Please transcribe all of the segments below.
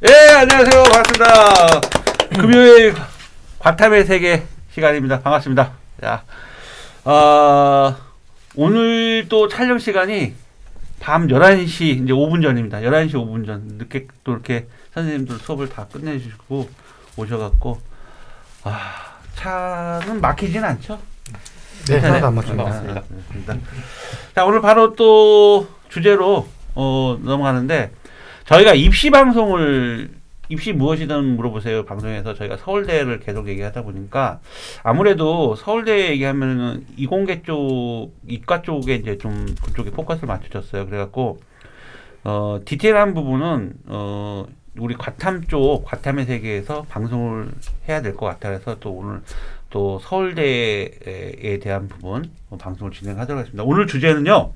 예, 안녕하세요. 반갑습니다. 금요일 과탐의 세계 시간입니다. 반갑습니다. 자, 오늘 또 촬영 시간이 밤 11시 이제 5분 전입니다. 11시 5분 전. 늦게 또 이렇게 선생님들 수업을 다 끝내주시고 오셔갖고, 차는 막히진 않죠? 네, 하나도 안 막힙니다. 자, 오늘 바로 또 주제로 넘어가는데, 저희가 입시 무엇이든 물어보세요 방송에서 저희가 서울대를 계속 얘기하다 보니까 아무래도 서울대 얘기하면은 이공계 쪽, 이과 쪽에 이제 좀 그쪽에 포커스를 맞추셨어요. 그래갖고 디테일한 부분은 우리 과탐 쪽, 과탐의 세계에서 방송을 해야 될 것 같아서 또 오늘 또 서울대에 대한 부분 방송을 진행하도록 하겠습니다. 오늘 주제는요.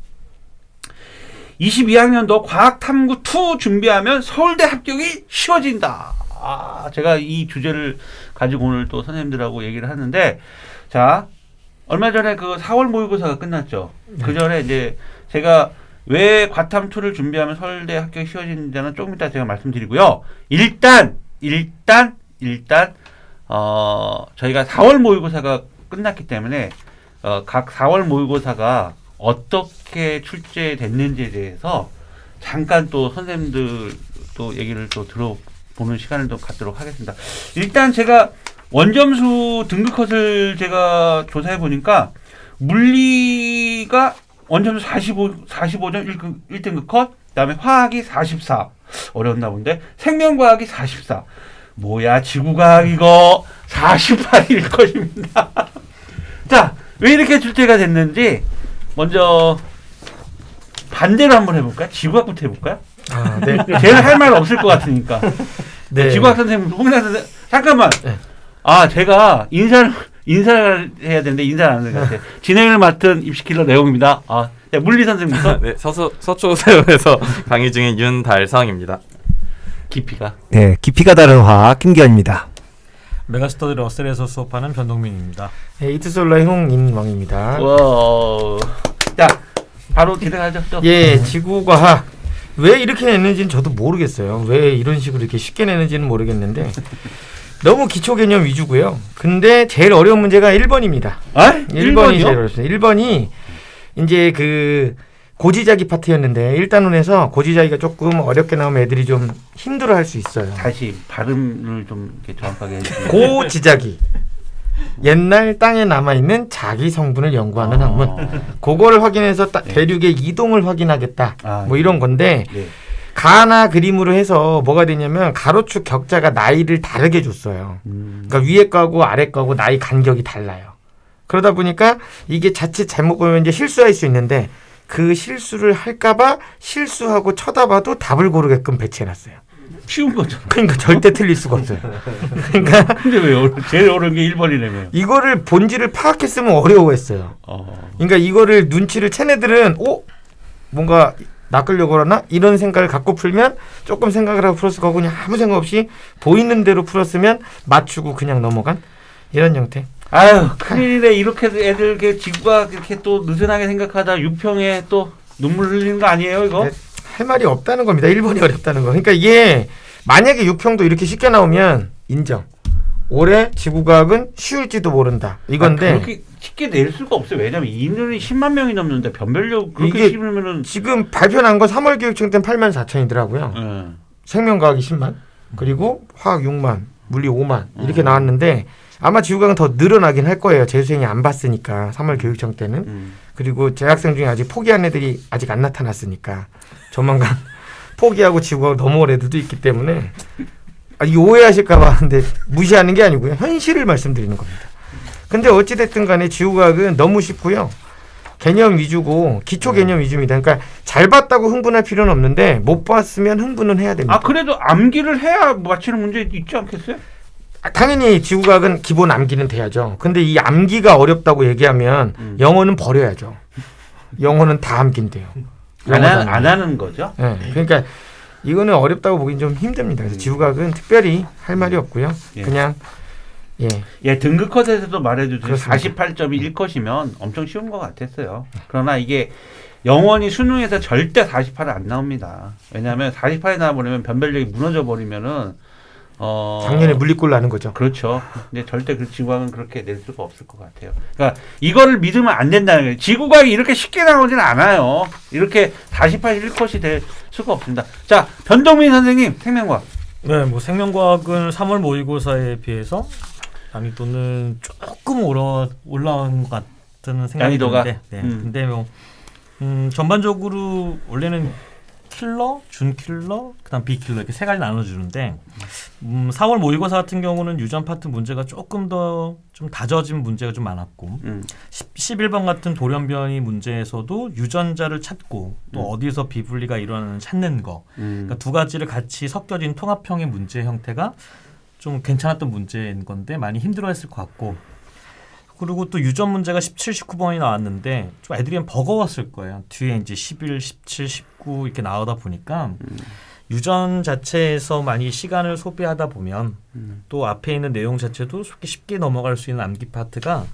22학년도 과학탐구2 준비하면 서울대 합격이 쉬워진다. 제가 이 주제를 가지고 오늘 또 선생님들하고 얘기를 하는데, 자, 얼마 전에 그 4월 모의고사가 끝났죠. 그 전에 이제 제가 왜 과탐2를 준비하면 서울대 합격이 쉬워진다는 조금 이따 제가 말씀드리고요. 일단 저희가 4월 모의고사가 끝났기 때문에 각 4월 모의고사가 어떻게 출제됐는지에 대해서 잠깐 또 선생님들 또 얘기를 또 들어보는 시간을 또 갖도록 하겠습니다. 일단 제가 원점수 등급컷을 제가 조사해 보니까 물리가 원점수 45점 1등급 컷, 그다음에 화학이 44 어려웠나 본데, 생명과학이 44. 뭐야, 지구과학 이거 48일 것입니다. 자, 왜 이렇게 출제가 됐는지 먼저 반대로 한번 해볼까요? 지구학부터 해볼까요? 네. 제가 할 말 없을 것 같으니까. 네. 지구학 선생님, 홍인환 선생님, 잠깐만. 네. 제가 인사를 해야 되는데 인사를 안 하는 것 같아요. 진행을 맡은 입시킬러 내용입니다. 물리 선생님부터. 네, 서초세원에서 강의 중인 윤달성입니다. 깊이가. 네, 깊이가 다른 화학 김기현입니다. 메가스터디 러셀에서 수업하는 변동민입니다. 네, 이트솔라의 홍인왕입니다. 와, 자, 바로 진행하죠. 또. 예, 지구과학 왜 이렇게 냈는지는 저도 모르겠어요. 왜 이런 식으로 이렇게 쉽게 내는지는 모르겠는데 너무 기초 개념 위주고요. 근데 제일 어려운 문제가 1번입니다. 1번이 제일 어렵습니다. 1번이 이제 그 고지자기 파트였는데 1단원에서 고지자기가 조금 어렵게 나오면 애들이 좀 힘들어할 수 있어요. 다시 발음을 좀 이렇게 정확하게 해주세요. 고지자기, 옛날 땅에 남아있는 자기 성분을 연구하는 학문. 그거를 확인해서 대륙의 이동을 확인하겠다. 뭐 이런 건데, 네. 가나 그림으로 해서 뭐가 되냐면 가로축 격자가 나이를 다르게 줬어요. 그러니까 위에 거하고 아래 거하고 나이 간격이 달라요. 그러다 보니까 이게 자칫 잘못 보면 이제 실수할 수 있는데, 그 실수를 할까봐 실수하고 쳐다봐도 답을 고르게끔 배치해놨어요. 쉬운 거죠. 그러니까 절대 틀릴 수가 없어요. 그러니까 근데 왜 제일 어려운 게 1번이라며요? 이거를 본질을 파악했으면 어려워했어요. 그러니까 이거를 눈치를 챈 애들은 뭔가 낚으려고 그러나? 이런 생각을 갖고 풀면 조금 생각을 하고 풀었을 거고, 그냥 아무 생각 없이 보이는 대로 풀었으면 맞추고 그냥 넘어간 이런 형태. 큰일이네. 이렇게 애들 지구가 이렇게 또 느슨하게 생각하다 유평에 또 눈물 흘리는 거 아니에요, 이거? 할 말이 없다는 겁니다. 1번이 어렵다는 거. 그러니까 이게 만약에 유평도 이렇게 쉽게 나오면 인정. 올해 지구과학은 쉬울지도 모른다. 이건데 그렇게 쉽게 낼 수가 없어요. 왜냐면 인원이 10만 명이 넘는데 변별력 그렇게 씹으면은 지금 발표 난 거 3월 교육청 때는 84,000이더라고요. 생명과학이 10만, 그리고 화학 6만, 물리 5만 이렇게 나왔는데 아마 지구과학은 더 늘어나긴 할 거예요. 재수생이 안 봤으니까 3월 교육청 때는. 그리고 재학생 중에 아직 포기한 애들이 아직 안 나타났으니까 조만간 포기하고 지구과학 넘어올 애들도 있기 때문에 이 오해하실까 봐 근데 무시하는 게 아니고요. 현실을 말씀드리는 겁니다. 근데 어찌됐든 간에 지구과학은 너무 쉽고요. 개념 위주고 기초 개념 위주입니다. 그러니까 잘 봤다고 흥분할 필요는 없는데 못 봤으면 흥분은 해야 됩니다. 그래도 암기를 해야 맞히는 문제 있지 않겠어요? 당연히 지구과학은 기본 암기는 돼야죠. 근데 이 암기가 어렵다고 얘기하면 영어는 버려야죠. 영어는 다 암기인데요. 안 하는 거죠? 네. 그러니까 이거는 어렵다고 보긴 좀 힘듭니다. 그래서 지구과학은 특별히 할 말이 없고요. 그냥 예, 등급 컷에서도 말해주듯이 그렇습니다. 48점이 1컷이면 엄청 쉬운 것 같았어요. 그러나 이게 영원히 수능에서 절대 48은 안 나옵니다. 왜냐하면 48이 나와버리면 변별력이 무너져 버리면은 작년에 물리골 나는 거죠. 그렇죠. 근데 절대 그 지구과학은 그렇게 낼 수가 없을 것 같아요. 그러니까 이거를 믿으면 안 된다는 거예요. 지구과학이 이렇게 쉽게 나오지는 않아요. 이렇게 48, 1컷이 될 수가 없습니다. 자, 변동민 선생님, 생명과학. 네, 뭐 생명과학은 3월 모의고사에 비해서 난이도는 조금 올라온 것 같은 생각이 난이도가? 드는데, 네. 근데 뭐 전반적으로 원래는 킬러, 준킬러, 그다음 비킬러 이렇게 세 가지 나눠주는데 4월 모의고사 같은 경우는 유전 파트 문제가 조금 더 좀 다져진 문제가 좀 많았고 11번 같은 돌연변이 문제에서도 유전자를 찾고 또 어디서 비분리가 일어나는지 찾는 거 그러니까 두 가지를 같이 섞여진 통합형의 문제 형태가 좀 괜찮았던 문제인 건데 많이 힘들어했을 것 같고 그리고 또 유전 문제가 17, 19번이 나왔는데 좀 애들이 버거웠을 거예요. 뒤에 이제 11, 17, 19 이렇게 나오다 보니까 유전 자체에서 많이 시간을 소비하다 보면 또 앞에 있는 내용 자체도 쉽게 넘어갈 수 있는 암기 파트가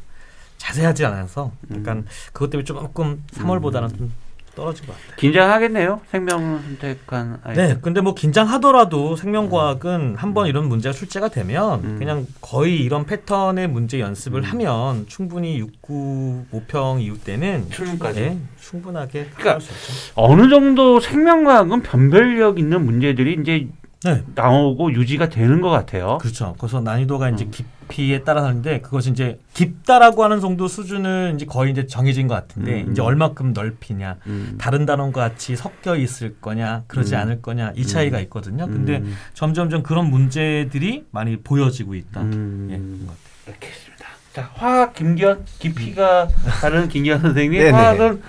자세하지 않아서 약간 그것 때문에 조금 3월보다는 좀 떨어진 것 같아요. 긴장하겠네요. 생명 선택한 아이들. 네, 근데 뭐 긴장하더라도 생명과학은 한번 이런 문제가 출제가 되면 그냥 거의 이런 패턴의 문제 연습을 하면 충분히 6, 9, 5평 이후 때는 수능까지. 네, 충분하게 그러니까 할 수 있죠. 어느 정도 생명과학은 변별력 있는 문제들이 이제 네. 나오고 유지가 되는 것 같아요. 그렇죠. 그래서 난이도가 이제 깊이에 따라 하는데 그것이 이제 깊다라고 하는 정도 수준은 이제 거의 이제 정해진 것 같은데 이제 얼마큼 넓히냐, 다른 단원과 같이 섞여 있을 거냐, 그러지 않을 거냐 이 차이가 있거든요. 근데 점점점 그런 문제들이 많이 보여지고 있다. 예, 그런 것 같아요. 알겠습니다. 자, 화학 김기현 깊이가 다른 김기현 선생님. 네네. 화학은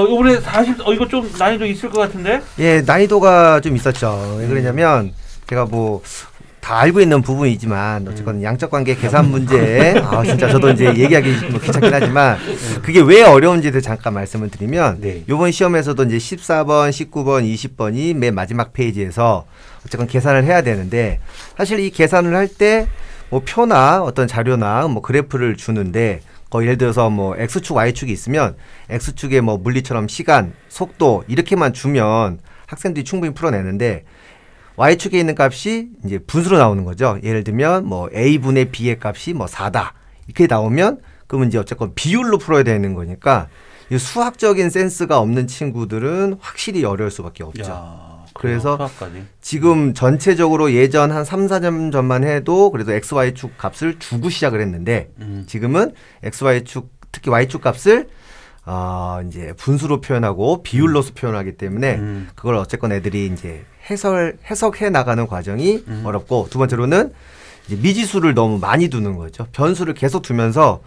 이번에 40. 이거 좀 난이도 있을 것 같은데? 예, 난이도가 좀 있었죠. 왜 그러냐면 제가 뭐 다 알고 있는 부분이지만 어쨌건 양적 관계 계산 문제 진짜 저도 이제 얘기하기 뭐 귀찮긴 하지만 그게 왜 어려운지를 잠깐 말씀을 드리면 네. 이번 시험에서도 이제 14번, 19번, 20번이 맨 마지막 페이지에서 어쨌건 계산을 해야 되는데 사실 이 계산을 할 때 뭐 표나 어떤 자료나 뭐 그래프를 주는데 예를 들어서 뭐 X축, Y축이 있으면 X축에 뭐 물리처럼 시간, 속도 이렇게만 주면 학생들이 충분히 풀어내는데 Y축에 있는 값이 이제 분수로 나오는 거죠. 예를 들면 뭐 A분의 B의 값이 뭐 4다. 이렇게 나오면 그러면 이제 어쨌건 비율로 풀어야 되는 거니까 이 수학적인 센스가 없는 친구들은 확실히 어려울 수밖에 없죠. 야, 그래서 수학까지. 지금 전체적으로 예전 한 3, 4년 전만 해도 그래도 XY축 값을 주고 시작을 했는데 지금은 XY축 특히 Y축 값을 이제 분수로 표현하고 비율로서 표현하기 때문에 그걸 어쨌건 애들이 이제 해석해 나가는 과정이 어렵고 두 번째로는 이제 미지수를 너무 많이 두는 거죠. 변수를 계속 두면서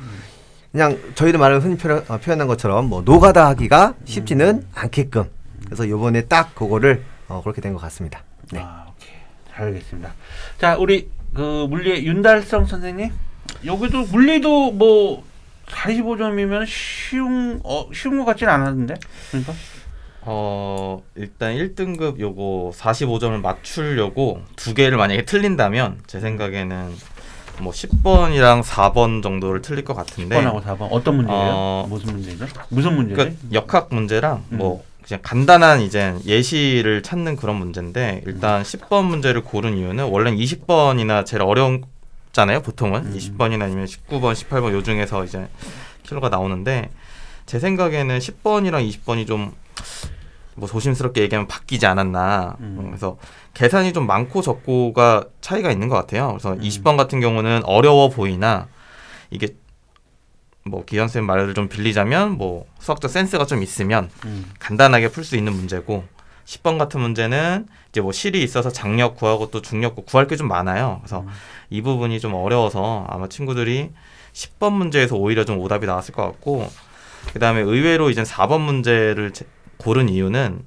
그냥 저희들 말하는 흔히 표현한 것처럼 뭐 노가다 하기가 쉽지는 않게끔 그래서 이번에 딱 그거를 그렇게 된 것 같습니다. 네. 오케이. 잘 알겠습니다. 자, 우리 그 물리의 윤달성 선생님. 여기도 물리도 뭐 45점이면 쉬운 것 같지는 않았는데. 그러니까 일단 1등급 요거 45점을 맞추려고 두 개를 만약에 틀린다면 제 생각에는 뭐 10번이랑 4번 정도를 틀릴 것 같은데 10번하고 4번 어떤 문제예요? 무슨 문제죠? 무슨 문제죠? 그러니까 역학 문제랑 뭐 그냥 간단한 이제 예시를 찾는 그런 문제인데 일단 10번 문제를 고른 이유는 원래는 20번이나 제일 어렵잖아요. 보통은 20번이나 아니면 19번, 18번 요 중에서 이제 킬러가 나오는데 제 생각에는 10번이랑 20번이 좀 뭐 조심스럽게 얘기하면 바뀌지 않았나. 그래서 계산이 좀 많고 적고가 차이가 있는 것 같아요. 그래서 20번 같은 경우는 어려워 보이나 이게 뭐 기현쌤 말을 좀 빌리자면 뭐 수학적 센스가 좀 있으면 간단하게 풀 수 있는 문제고 10번 같은 문제는 이제 뭐 실이 있어서 장력 구하고 또 중력 구할 게 좀 많아요. 그래서 이 부분이 좀 어려워서 아마 친구들이 10번 문제에서 오히려 좀 오답이 나왔을 것 같고 그 다음에 의외로 이제 4번 문제를 고른 이유는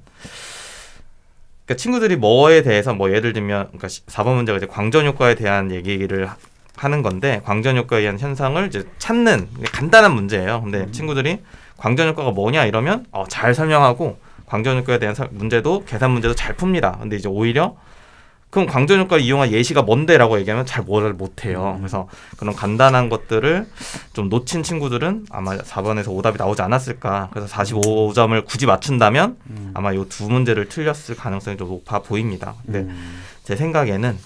그러니까 친구들이 뭐에 대해서 뭐 예를 들면 그러니까 4번 문제가 이제 광전 효과에 대한 얘기를 하는 건데 광전 효과에 의한 현상을 이제 찾는 간단한 문제예요. 근데 친구들이 광전 효과가 뭐냐 이러면 잘 설명하고 광전 효과에 대한 문제도 계산 문제도 잘 풉니다. 근데 이제 오히려 그럼 광전 효과를 이용한 예시가 뭔데라고 얘기하면 잘 뭐를 못해요. 그래서 그런 간단한 것들을 좀 놓친 친구들은 아마 4번에서 오답이 나오지 않았을까. 그래서 45점을 굳이 맞춘다면 아마 이 두 문제를 틀렸을 가능성이 좀 높아 보입니다. 근데 제 생각에는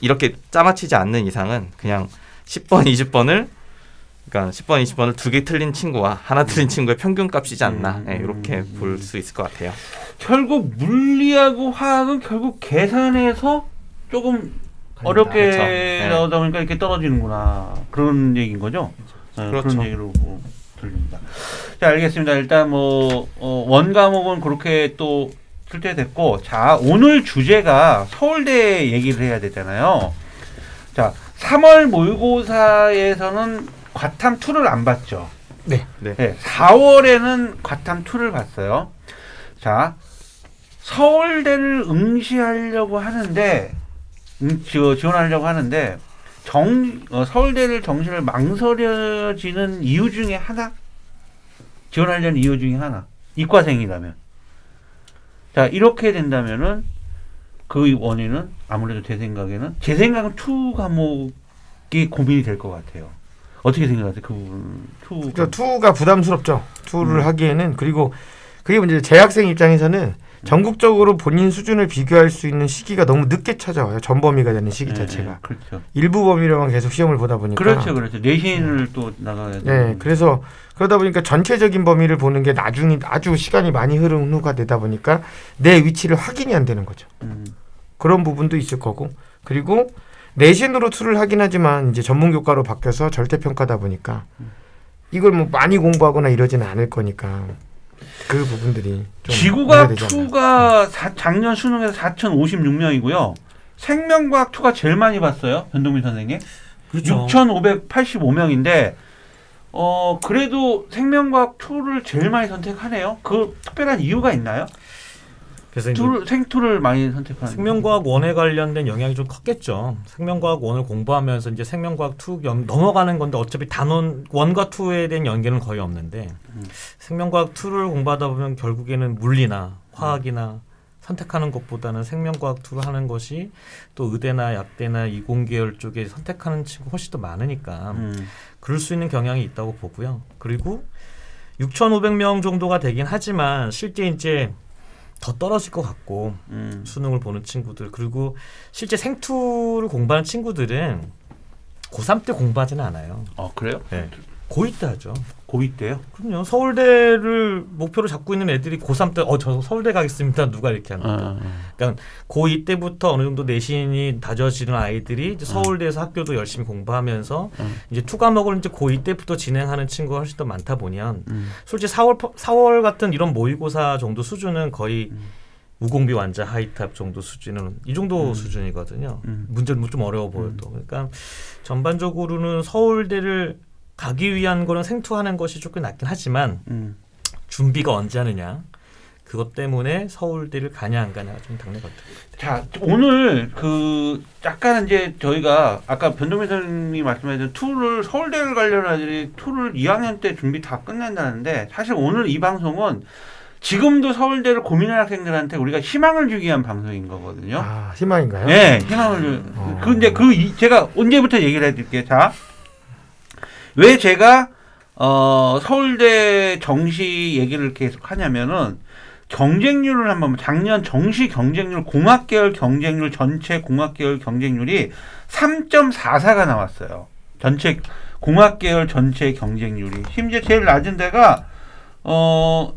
이렇게 짜맞히지 않는 이상은 그냥 10번, 20번을 그러니까 10번, 20번을 2개 틀린 친구와 하나 틀린 친구의 평균값이지 않나 이렇게 볼 수 있을 것 같아요. 결국 물리하고 화학은 결국 계산해서 조금 어렵게 그렇죠. 나오다 보니까 이렇게 떨어지는구나 그런 얘기인 거죠. 그렇죠. 그런 얘기로 들립니다. 자, 알겠습니다. 일단 원 과목은 그렇게 또 출제됐고, 자, 오늘 주제가 서울대 얘기를 해야 되잖아요. 자, 3월 모의고사에서는 과탐 2를 안 봤죠. 네. 4월에는 과탐 2를 봤어요. 자, 서울대를 응시하려고 하는데, 지원하려고 하는데, 서울대를 정시를 망설여지는 이유 중에 하나? 지원하려는 이유 중에 하나. 이과생이라면. 자, 이렇게 된다면은, 그 원인은 아무래도 제 생각은 2 과목이 고민이 될 것 같아요. 어떻게 생각하세요? 그 부분. 2. 그러니까 2가 부담스럽죠. 2를 하기에는. 그리고 그게 문제. 재학생 입장에서는 전국적으로 본인 수준을 비교할 수 있는 시기가 너무 늦게 찾아와요. 전범위가 되는 시기 자체가. 그렇죠. 일부 범위로만 계속 시험을 보다 보니까. 그렇죠. 내신을 또 나가야 돼요. 네, 그래서 그러다 보니까 전체적인 범위를 보는 게 나중에 아주 시간이 많이 흐른 후가 되다 보니까 내 위치를 확인이 안 되는 거죠. 그런 부분도 있을 거고. 그리고 내신으로 2를 하긴 하지만 이제 전문 교과로 바뀌어서 절대평가다 보니까 이걸 뭐 많이 공부하거나 이러지는 않을 거니까 그 부분들이 좀 지구과학 2가 작년 수능에서 4,056명이고요. 생명과학 2가 제일 많이 봤어요. 변동민 선생님. 그렇죠. 6,585명인데 그래도 생명과학 2를 제일 많이 선택하네요. 그 특별한 이유가 있나요? 그래서 생투를 많이 선택하는. 생명과학 1에 관련된 영향이 좀 컸겠죠. 생명과학 1을 공부하면서 이제 생명과학 2 넘어가는 건데 어차피 단원 1과 2에 대한 연계는 거의 없는데 생명과학 2를 공부하다 보면 결국에는 물리나 화학이나 선택하는 것보다는 생명과학 2를 하는 것이 또 의대나 약대나 이공계열 쪽에 선택하는 친구 훨씬 더 많으니까 그럴 수 있는 경향이 있다고 보고요. 그리고 6,500명 정도가 되긴 하지만 실제 이제 더 떨어질 것 같고 수능을 보는 친구들 그리고 실제 생투를 공부하는 친구들은 고3 때 공부하지는 않아요. 그래요? 네. 고2 때 하죠. 고2 때요? 그럼요. 서울대를 목표로 잡고 있는 애들이 고3 때 저 서울대 가겠습니다. 누가 이렇게 합니까? 그러니까 고2 때부터 어느 정도 내신이 다져지는 아이들이 이제 서울대에서 학교도 열심히 공부하면서 이제 2 과목을 이제 고2 때부터 진행하는 친구가 훨씬 더 많다 보면 솔직히 4월 같은 이런 모의고사 정도 수준은 거의 우공비 완자 하이탑 정도 수준은 이 정도 수준이거든요. 문제는 좀 어려워 보여도. 그러니까 전반적으로는 서울대를 가기 위한 거는 생투하는 것이 조금 낫긴 하지만 준비가 언제 하느냐 그것 때문에 서울대를 가냐 안 가냐가 좀 당내 같아요. 자, 오늘 약간 이제 저희가 아까 변동민 선생님이 말씀하신 2를 서울대를 가려는 아이들이 2를 2학년 때 준비 다 끝낸다는데 사실 오늘 이 방송은 지금도 서울대를 고민하는 학생들한테 우리가 희망을 주기 위한 방송인 거거든요. 아, 희망인가요? 네, 희망을 근데 제가 언제부터 얘기를 해드릴게요. 자. 왜 제가 서울대 정시 얘기를 계속 하냐면은 경쟁률을 한번 작년 정시 경쟁률 공학계열 경쟁률 전체 공학계열 경쟁률이 3.44가 나왔어요. 전체 공학계열 전체 경쟁률이 심지어 제일 낮은 데가 5대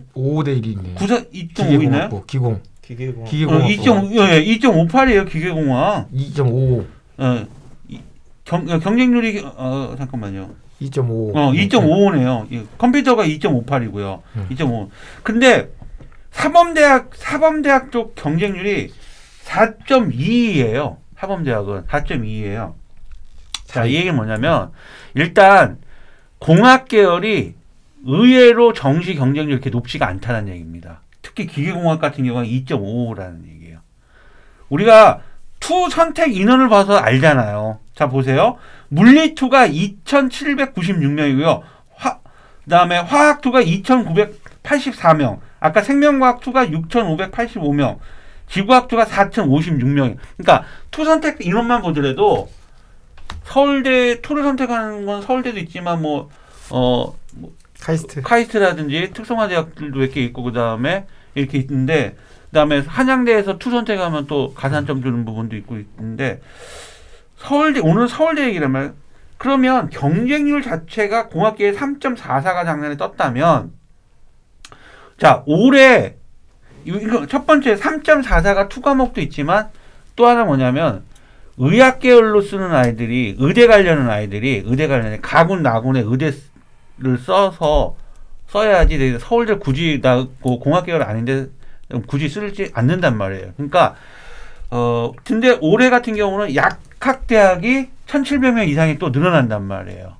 1이 있네요. 2.5이나요? 기공. 기계공학. 2.58이에요. 기계공학. 2.55. 경쟁률이 잠깐만요. 2.5. 2.55네요. 컴퓨터가 2.58이고요. 2.5. 근데 사범대학 쪽 경쟁률이 4.2예요. 사범대학은 4.2예요. 자, 이 얘기는 뭐냐면 일단 공학 계열이 의외로 정시 경쟁률이 이렇게 높지가 않다는 얘기입니다. 특히 기계공학 같은 경우는 2.55라는 얘기예요. 우리가 2 선택 인원을 봐서 알잖아요. 자, 보세요. 물리 2가 2,796명이고요. 그다음에 화학 2가 2,984명. 아까 생명과학 2가 6,585명. 지구학투가 4,056명. 그러니까 투 선택 인원만 보더라도 서울대 투를 선택하는 건 서울대도 있지만 카이스트라든지 특성화대학들도 몇 개 있고 그다음에 이렇게 있는데 그다음에 한양대에서 투 선택하면 또 가산점 주는 부분도 있고 있는데 오늘 서울대 얘기라면 그러면 경쟁률 자체가 공학계에 3.44가 작년에 떴다면 자 올해 이거 첫 번째 3.44가 투 과목도 있지만 또 하나 뭐냐면 의학 계열로 쓰는 아이들이 의대 가려는 가군 나군의 의대를 써야지 서울대 굳이 나 공학 계열 아닌데 굳이 쓰지 않는단 말이에요. 그러니까 근데 올해 같은 경우는 약학대학이 1,700명 이상이 또 늘어난단 말이에요.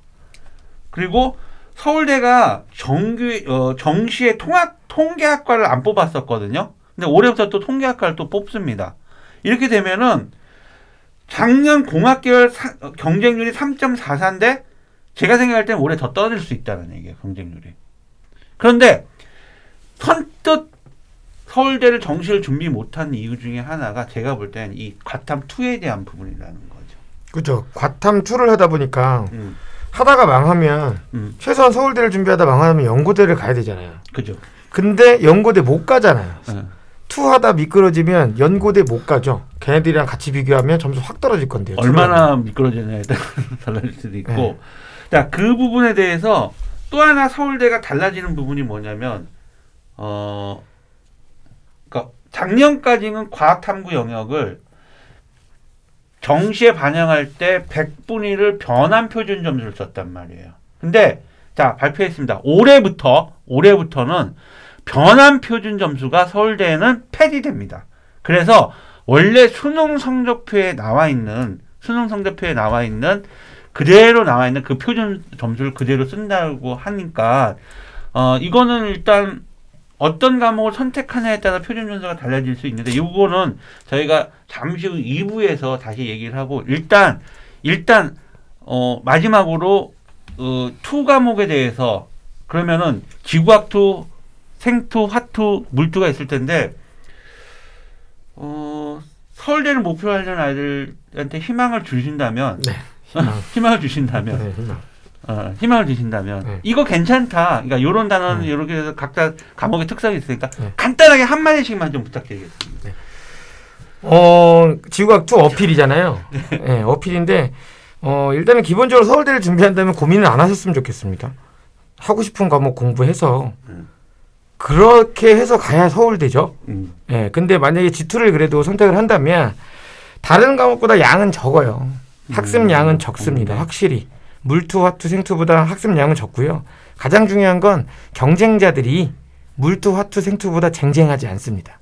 그리고 서울대가 정시에 통계학과를 안 뽑았었거든요. 근데 올해부터 또 통계학과를 또 뽑습니다. 이렇게 되면은 작년 공학계열 경쟁률이 3.44인데 제가 생각할 때는 올해 더 떨어질 수 있다는 얘기예요. 경쟁률이. 그런데 선뜻 서울대를 정시를 준비 못한 이유 중에 하나가 제가 볼 때는 이 과탐2에 대한 부분이라는 거죠. 그렇죠. 과탐2를 하다 보니까 하다가 망하면 최소한 서울대를 준비하다 망하면 연고대를 가야 되잖아요. 그죠. 근데 연고대 못 가잖아요. 투 하다 미끄러지면 연고대 못 가죠. 걔네들이랑 같이 비교하면 점수 확 떨어질 건데요. 얼마나 미끄러지냐에 따라 달라질 수도 있고. 네. 자, 그 부분에 대해서 또 하나 서울대가 달라지는 부분이 뭐냐면 그러니까 작년까지는 과학탐구 영역을 정시에 반영할 때 100분위를 변환 표준 점수를 썼단 말이에요. 근데 자, 발표했습니다. 올해부터는 변환 표준 점수가 서울대에는 폐지됩니다. 그래서 원래 수능 성적표에 나와 있는 그대로 나와 있는 그 표준 점수를 그대로 쓴다고 하니까 이거는 일단 어떤 과목을 선택하냐에 따라 표준 점수가 달라질 수 있는데 이거는 저희가 잠시 후 2부에서 다시 얘기를 하고 일단 마지막으로 투 과목에 대해서 그러면은 지구학투, 생투, 화투, 물투가 있을 텐데 서울대를 목표로 하려는 아이들한테 희망을 주신다면 네, 희망을 주신다면 네, 희망을 주신다면 네. 이거 괜찮다. 그러니까 이런 단어는 이렇게 해서 각자 과목의 특성이 있으니까 네. 간단하게 한 마디씩만 좀 부탁드리겠습니다. 네. 지구학투 어필이잖아요. 네, 어필인데 일단은 기본적으로 서울대를 준비한다면 고민을 안 하셨으면 좋겠습니다. 하고 싶은 과목 공부해서 그렇게 해서 가야 서울대죠. 네, 근데 만약에 G2를 그래도 선택을 한다면 다른 과목보다 양은 적어요. 학습 양은 적습니다. 확실히. 물투, 화투, 생투보다 학습 양은 적고요. 가장 중요한 건 경쟁자들이 물투, 화투, 생투보다 쟁쟁하지 않습니다.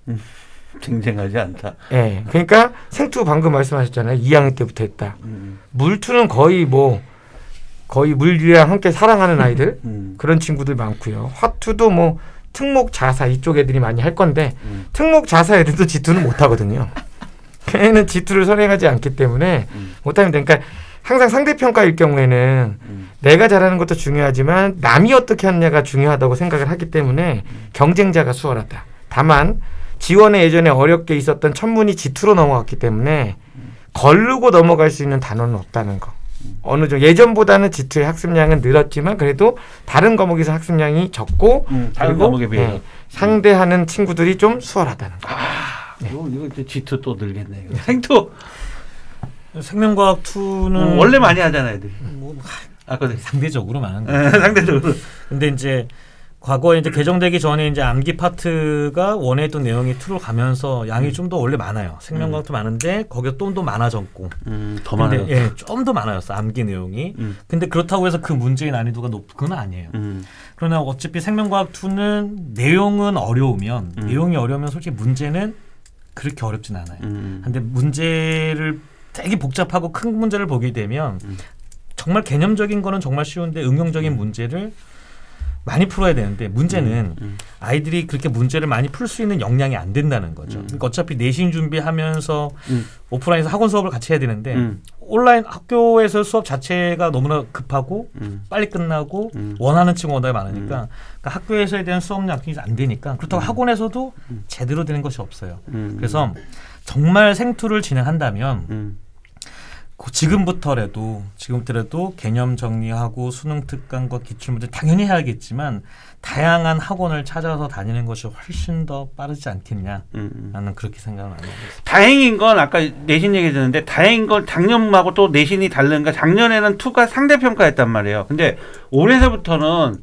쟁쟁하지 않다. 네, 그러니까 생투 방금 말씀하셨잖아요. 2학년 때부터 했다. 물투는 거의 물이랑 함께 사랑하는 아이들 그런 친구들 많고요. 화투도 뭐 특목 자사 이쪽 애들이 많이 할 건데 특목 자사 애들도 G2는 못 하거든요. 걔는 G2를 선행하지 않기 때문에 못하면 되니까 항상 상대평가일 경우에는 내가 잘하는 것도 중요하지만 남이 어떻게 하느냐가 중요하다고 생각을 하기 때문에 경쟁자가 수월하다. 다만 지원에 예전에 어렵게 있었던 천문이 G2로 넘어갔기 때문에 거르고 넘어갈 수 있는 단어는 없다는 거. 어느 정도 예전보다는 G2의 학습량은 늘었지만 그래도 다른 과목에서 학습량이 적고 다른 과목에 비해서 상대하는 친구들이 좀 수월하다는 거. 이거 이제 G2 또 늘겠네. 생투 생명과학 2는 원래 많이 하잖아요, 애들이. 상대적으로 많은 거. 상대적으로. 근데 이제 과거에 이제 개정되기 전에 이제 암기 파트가 원에 했던 내용이 2로 가면서 양이 좀 더 원래 많아요. 생명과학도 많은데 거기가 좀 더 많아졌고. 더 많아요. 예, 좀 더 많아졌어. 암기 내용이. 근데 그렇다고 해서 그 문제의 난이도가 높은 건 아니에요. 그러나 어차피 생명과학 2는 내용은 어려우면 내용이 어려우면 솔직히 문제는 그렇게 어렵진 않아요. 근데 문제를 되게 복잡하고 큰 문제를 보게 되면 정말 개념적인 거는 정말 쉬운데 응용적인 문제를 많이 풀어야 되는데 문제는 아이들이 그렇게 문제를 많이 풀 수 있는 역량이 안 된다는 거죠. 그러니까 어차피 내신 준비하면서 오프라인에서 학원 수업을 같이 해야 되는데 온라인 학교에서 수업 자체가 너무나 급하고 빨리 끝나고 원하는 친구가 워낙 많으니까 그러니까 학교에서에 대한 수업량이 안 되니까 그렇다고 학원에서도 제대로 되는 것이 없어요. 그래서 정말 생투를 진행한다면 지금부터라도 개념 정리하고 수능 특강과 기출문제 당연히 해야겠지만 다양한 학원을 찾아서 다니는 것이 훨씬 더 빠르지 않겠냐 나는 그렇게 생각을 안 하고 있습니다. 다행인 건 아까 내신 얘기 듣는데 다행인 건 작년하고 또 내신이 다른가 작년에는 투가 상대평가였단 말이에요. 근데 올해서부터는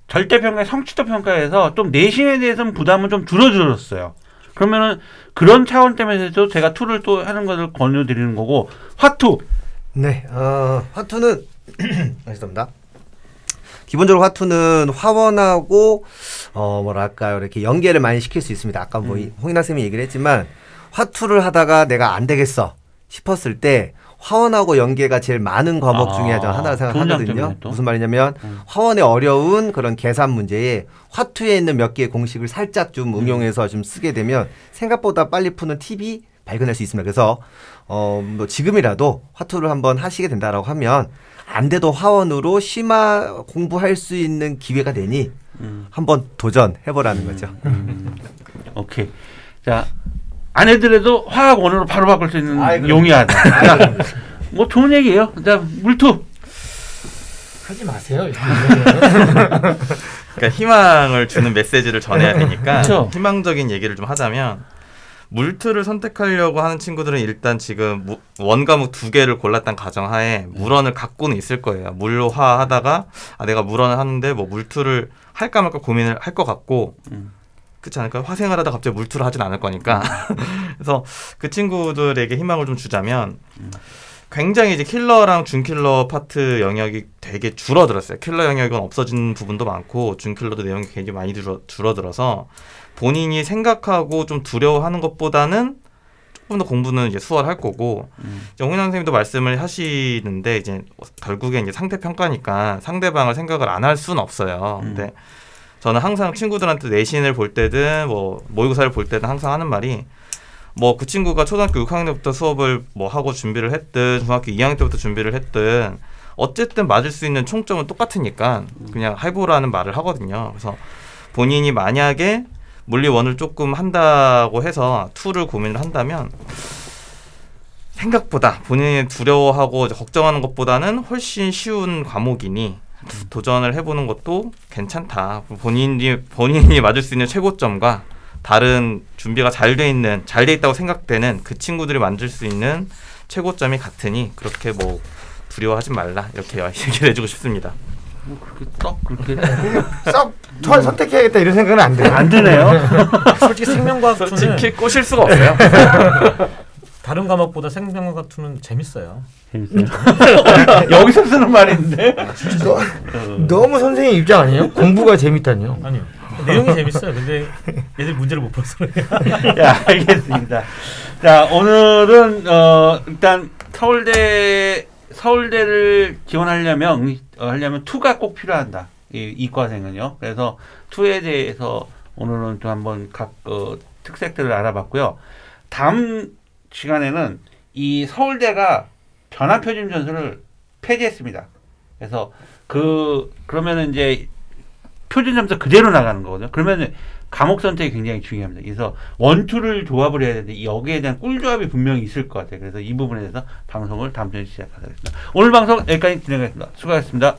절대평가 성취도 평가에서 좀 내신에 대해서는 부담은 좀 줄어들었어요. 그러면은 그런 차원 때문에도 제가 투를 또 하는 것을 권유드리는 거고 화투. 네, 화투는 알겠습니다. 기본적으로 화투는 화원하고 뭐랄까요 이렇게 연계를 많이 시킬 수 있습니다. 아까 뭐 홍인아 쌤이 얘기를 했지만 화투를 하다가 내가 안 되겠어 싶었을 때 화원하고 연계가 제일 많은 과목 중에 하나를 생각하거든요. 무슨 말이냐면 화원의 어려운 그런 계산 문제에 화투에 있는 몇 개의 공식을 살짝 좀 응용해서 좀 쓰게 되면 생각보다 빨리 푸는 팁이 발견할 수 있습니다. 그래서 뭐 지금이라도 화투를 한번 하시게 된다라고 하면 안 돼도 화원으로 심화 공부할 수 있는 기회가 되니 한번 도전해보라는 거죠. 오케이. 자. 안 해더라도 화학 원으로 바로 바꿀 수 있는 용이하다. 뭐 좋은 얘기예요. 자, 물투. 하지 마세요. 그러니까 희망을 주는 메시지를 전해야 되니까 그쵸? 희망적인 얘기를 좀 하자면 물투를 선택하려고 하는 친구들은 일단 지금 원과목 2개를 골랐던 가정하에 물원을 갖고는 있을 거예요. 물화 하다가 내가 물원을 하는데 뭐 물투를 할까 말까 고민을 할 것 같고 그렇지 않을까요? 화생을 하다 갑자기 물투를 하진 않을 거니까. 그래서 그 친구들에게 희망을 좀 주자면 굉장히 이제 킬러랑 준킬러 파트 영역이 되게 줄어들었어요. 킬러 영역은 없어진 부분도 많고 준킬러도 내용이 굉장히 많이 줄어들어서 본인이 생각하고 좀 두려워하는 것보다는 조금 더 공부는 이제 수월할 거고 홍인환 선생님도 말씀을 하시는데 이제 결국엔 이제 상대 평가니까 상대방을 생각을 안 할 수는 없어요. 근데 저는 항상 친구들한테 내신을 볼 때든 뭐 모의고사를 볼 때든 항상 하는 말이 뭐 그 친구가 초등학교 6학년 때부터 수업을 뭐 하고 준비를 했든 중학교 2학년 때부터 준비를 했든 어쨌든 맞을 수 있는 총점은 똑같으니까 그냥 해보라는 말을 하거든요. 그래서 본인이 만약에 물리 1을 조금 한다고 해서 2를 고민을 한다면 생각보다 본인이 두려워하고 걱정하는 것보다는 훨씬 쉬운 과목이니 도전을 해보는 것도 괜찮다. 본인이 맞을 수 있는 최고점과 다른 준비가 잘 돼 있다고 생각되는 그 친구들이 만들 수 있는 최고점이 같으니 그렇게 뭐 두려워하지 말라 이렇게 얘기를 해주고 싶습니다. 뭐 그렇게 썩 선택해야겠다 이런 생각은 안 돼요. 안 드네요. 솔직히 생명과학 솔직히 꼬실 수가 없어요. 다른 과목보다 생명과학 2는 재밌어요. 여기서 쓰는 말인데. 너무 선생님 입장 아니에요? 공부가 재밌다뇨. 아니요. 내용이 재밌어요. 근데 얘들 문제를 못 풀어서 그래요. 야, 알겠습니다. 자, 오늘은 일단 서울대를 지원하려면 투가 꼭 필요한다. 이과생은요. 그래서 투에 대해서 오늘은 좀 한번 각 특색들을 알아봤고요. 다음 시간에는 이 서울대가 변화표준 점수를 폐지했습니다. 그래서 그러면은 이제 표준 점수 그대로 나가는 거거든요. 그러면 과목 선택이 굉장히 중요합니다. 그래서 원투를 조합을 해야 되는데 여기에 대한 꿀조합이 분명히 있을 것 같아요. 그래서 이 부분에 대해서 방송을 다음 주에 시작하겠습니다. 오늘 방송 여기까지 진행하겠습니다. 수고하셨습니다.